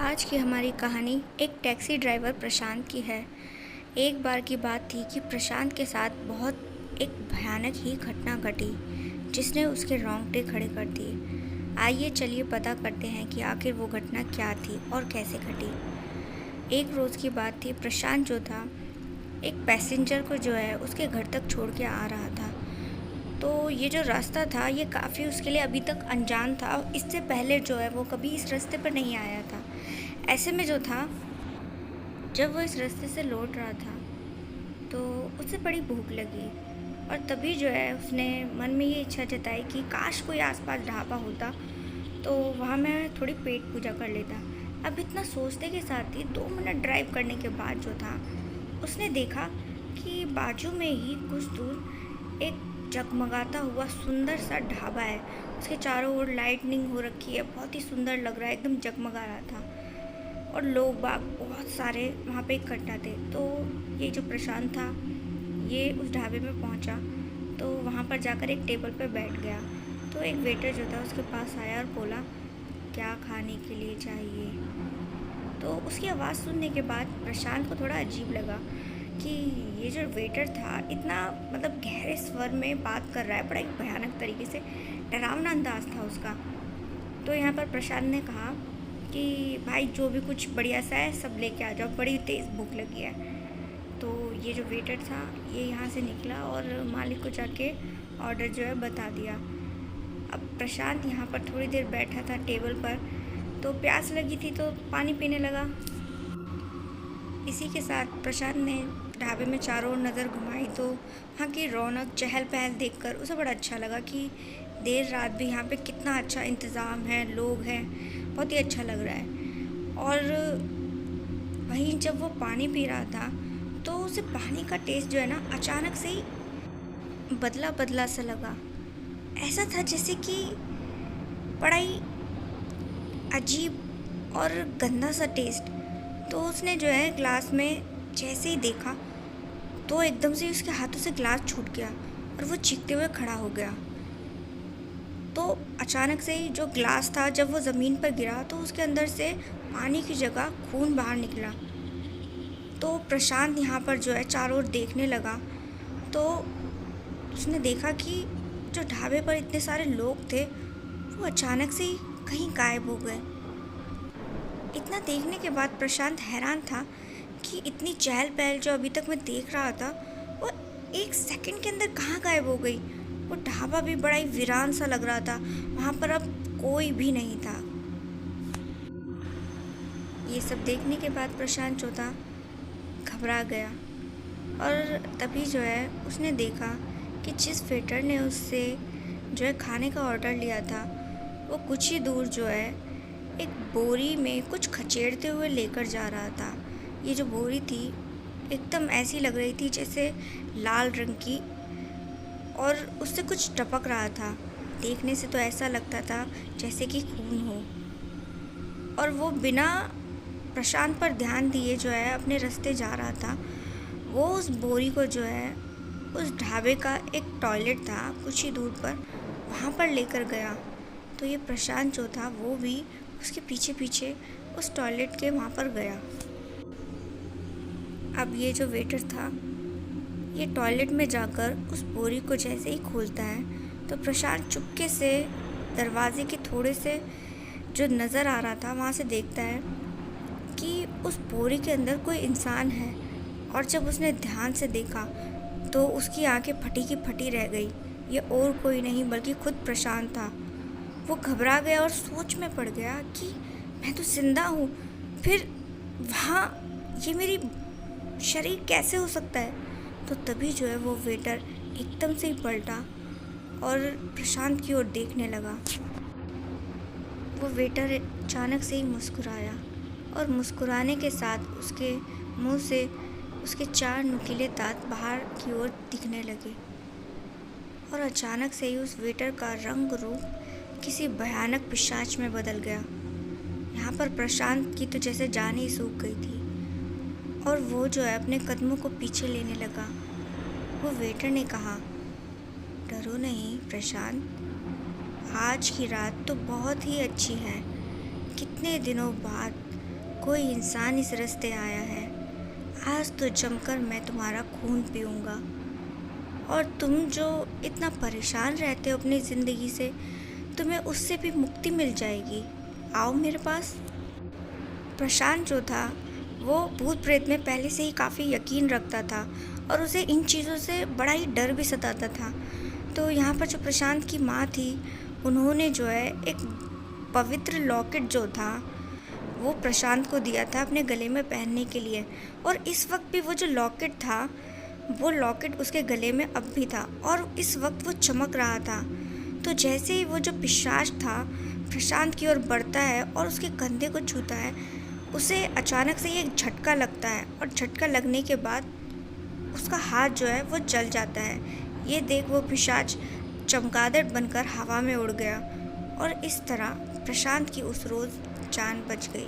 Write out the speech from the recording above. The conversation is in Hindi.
आज की हमारी कहानी एक टैक्सी ड्राइवर प्रशांत की है। एक बार की बात थी कि प्रशांत के साथ बहुत एक भयानक ही घटना घटी जिसने उसके रोंगटे खड़े कर दिए। आइए चलिए पता करते हैं कि आखिर वो घटना क्या थी और कैसे घटी। एक रोज़ की बात थी, प्रशांत जो था एक पैसेंजर को जो है उसके घर तक छोड़ के आ रहा था। तो ये जो रास्ता था ये काफ़ी उसके लिए अभी तक अनजान था। इससे पहले जो है वो कभी इस रास्ते पर नहीं आया था। ऐसे में जो था, जब वो इस रास्ते से लौट रहा था तो उसे बड़ी भूख लगी और तभी जो है उसने मन में ये इच्छा जताई कि काश कोई आसपास ढाबा होता तो वहाँ मैं थोड़ी पेट पूजा कर लेता। अब इतना सोचने के साथ ही 2 मिनट ड्राइव करने के बाद जो था उसने देखा कि बाजू में ही कुछ दूर एक जगमगाता हुआ सुंदर सा ढाबा है। उसके चारों ओर लाइटनिंग हो रखी है, बहुत ही सुंदर लग रहा है, एकदम जगमगा रहा था और लोग बाग बहुत सारे वहाँ पे इकट्ठा थे। तो ये जो प्रशांत था ये उस ढाबे में पहुँचा तो वहाँ पर जाकर एक टेबल पर बैठ गया। तो एक वेटर जो था उसके पास आया और बोला, क्या खाने के लिए चाहिए। तो उसकी आवाज़ सुनने के बाद प्रशांत को थोड़ा अजीब लगा कि ये जो वेटर था इतना मतलब गहरे स्वर में बात कर रहा है, बड़ा एक भयानक तरीके से, डरावना अंदाज था उसका। तो यहाँ पर प्रशांत ने कहा कि भाई जो भी कुछ बढ़िया सा है सब लेके आ जाओ, बड़ी तेज़ भूख लगी है। तो ये जो वेटर था ये यहाँ से निकला और मालिक को जाके ऑर्डर जो है बता दिया। अब प्रशांत यहाँ पर थोड़ी देर बैठा था टेबल पर, तो प्यास लगी थी तो पानी पीने लगा। इसी के साथ प्रशांत ने ढाबे में चारों ओर नज़र घुमाई तो वहाँ की रौनक चहल पहल देखकर उसे बड़ा अच्छा लगा कि देर रात भी यहाँ पे कितना अच्छा इंतज़ाम है, लोग हैं, बहुत ही अच्छा लग रहा है। और वहीं जब वो पानी पी रहा था तो उसे पानी का टेस्ट जो है ना अचानक से ही बदला बदला सा लगा। ऐसा था जैसे कि बड़ा ही अजीब और गंदा सा टेस्ट। तो उसने जो है ग्लास में जैसे ही देखा तो एकदम से उसके हाथों से ग्लास छूट गया और वो चीखते हुए खड़ा हो गया। तो अचानक से ही जो ग्लास था जब वो ज़मीन पर गिरा तो उसके अंदर से पानी की जगह खून बाहर निकला। तो प्रशांत यहाँ पर जो है चारों ओर देखने लगा तो उसने देखा कि जो ढाबे पर इतने सारे लोग थे वो अचानक से ही कहीं गायब हो गए। इतना देखने के बाद प्रशांत हैरान था कि इतनी चहल पहल जो अभी तक मैं देख रहा था वो एक सेकंड के अंदर कहाँ गायब हो गई। वो ढाबा भी बड़ा ही वीरान सा लग रहा था, वहाँ पर अब कोई भी नहीं था। ये सब देखने के बाद प्रशांत जो था घबरा गया और तभी जो है उसने देखा कि जिस वेटर ने उससे जो है खाने का ऑर्डर लिया था वो कुछ ही दूर जो है एक बोरी में कुछ खचेड़ते हुए लेकर जा रहा था। ये जो बोरी थी एकदम ऐसी लग रही थी जैसे लाल रंग की और उससे कुछ टपक रहा था। देखने से तो ऐसा लगता था जैसे कि खून हो। और वो बिना प्रशांत पर ध्यान दिए जो है अपने रास्ते जा रहा था। वो उस बोरी को जो है उस ढाबे का एक टॉयलेट था कुछ ही दूर पर, वहाँ पर लेकर गया। तो ये प्रशांत जो था वो भी उसके पीछे पीछे उस टॉयलेट के वहाँ पर गया। अब ये जो वेटर था ये टॉयलेट में जाकर उस बोरी को जैसे ही खोलता है तो प्रशांत चुपके से दरवाजे के थोड़े से जो नज़र आ रहा था वहाँ से देखता है कि उस बोरी के अंदर कोई इंसान है। और जब उसने ध्यान से देखा तो उसकी आंखें फटी की फटी रह गई। ये और कोई नहीं बल्कि खुद प्रशांत था। वो घबरा गया और सोच में पड़ गया कि मैं तो जिंदा हूँ, फिर वहाँ ये मेरी शरीर कैसे हो सकता है। तो तभी जो है वो वेटर एकदम से ही पलटा और प्रशांत की ओर देखने लगा। वो वेटर अचानक से ही मुस्कुराया और मुस्कुराने के साथ उसके मुंह से उसके 4 नुकीले दांत बाहर की ओर दिखने लगे। और अचानक से ही उस वेटर का रंग रूप किसी भयानक पिशाच में बदल गया। यहाँ पर प्रशांत की तो जैसे जान ही सूख गई थी और वो जो है अपने कदमों को पीछे लेने लगा। वो वेटर ने कहा, डरो नहीं प्रशांत, आज की रात तो बहुत ही अच्छी है। कितने दिनों बाद कोई इंसान इस रास्ते आया है। आज तो जमकर मैं तुम्हारा खून पीऊँगा। और तुम जो इतना परेशान रहते हो अपनी ज़िंदगी से, तुम्हें उससे भी मुक्ति मिल जाएगी। आओ मेरे पास। प्रशांत जो था वो भूत प्रेत में पहले से ही काफ़ी यकीन रखता था और उसे इन चीज़ों से बड़ा ही डर भी सताता था। तो यहाँ पर जो प्रशांत की माँ थी, उन्होंने जो है एक पवित्र लॉकेट जो था वो प्रशांत को दिया था अपने गले में पहनने के लिए। और इस वक्त भी वो जो लॉकेट था, वो लॉकेट उसके गले में अब भी था और इस वक्त वो चमक रहा था। तो जैसे ही वो जो पिशाच था प्रशांत की ओर बढ़ता है और उसके कंधे को छूता है, उसे अचानक से एक झटका लगता है और झटका लगने के बाद उसका हाथ जो है वो जल जाता है। ये देख वो पिशाच चमगादड़ बनकर हवा में उड़ गया और इस तरह प्रशांत की उस रोज़ जान बच गई।